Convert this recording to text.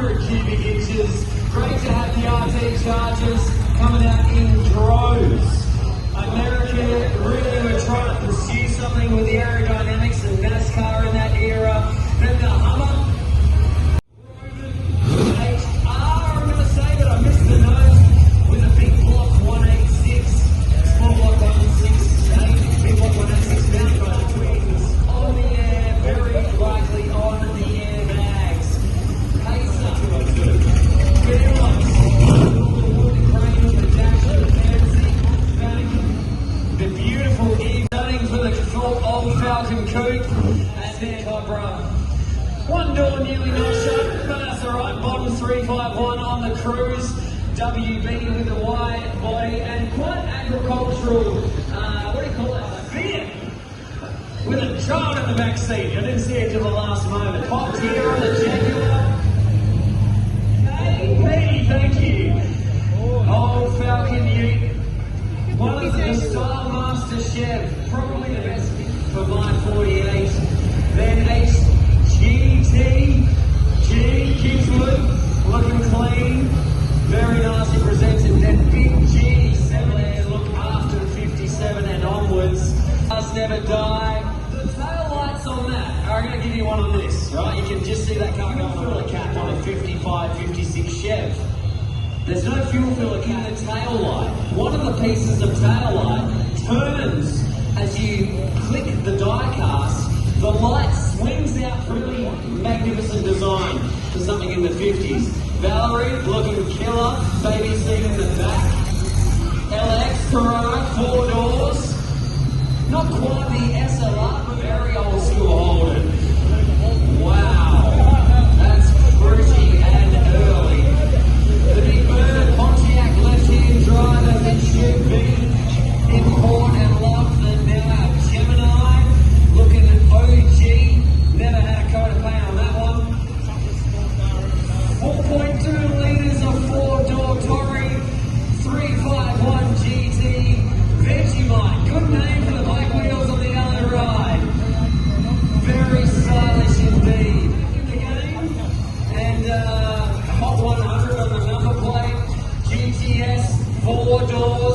100 cubic inches. Great to have the RT Chargers coming out in droves. America really were trying to pursue something with the aerodynamics and NASCAR in that era. Then the Hummer. HR, I'm going to say, but I missed the nose with a big block 186. Small block 116, big block 186 mounted by the twins. On the air, very likely on the airbags. Pacer. The beautiful Eve running for the full old Falcon Coupe and their Cobra. One door nearly not shut, but that's alright. Bottom 351 on the cruise. WB with a wide body and quite agricultural, what do you call it? Fiat with a child in the back seat. I didn't see it till the last moment. Popped here on the Jaguar. Hey, thank you. Old Falcon Ute. One of the Style Master Chef, probably the best for my 48. Then HGT, G, Kingswood, looking clean, very nicely presented. Then Big G, 7 look after 57 and onwards. Must never die. The tail lights on that, I'm going to give you one on this, right? You can just see that car going over the cap on a 55, 56 Chev. There's no fuel filler in the tail light. One of the pieces of tail light turns as you click the die cast. The light swings out, really magnificent design for something in the 50s. Valerie looking killer, baby seat in the back. LX Corona, 4 doors. Not quite the SLR, but very old school Holden. Wow, that's fruity and early. The Big Bird, Pontiac left-hand driver that should be import and love the now Gemini. Looking at OG, never had a coat of paint on that one. 4.2 litres of 4-door Tory, 351 GT, Vegemite. Good name for the bike wheels on the other ride. Very stylish indeed. The game and Hot 100 on the number plate. GTS 4 doors.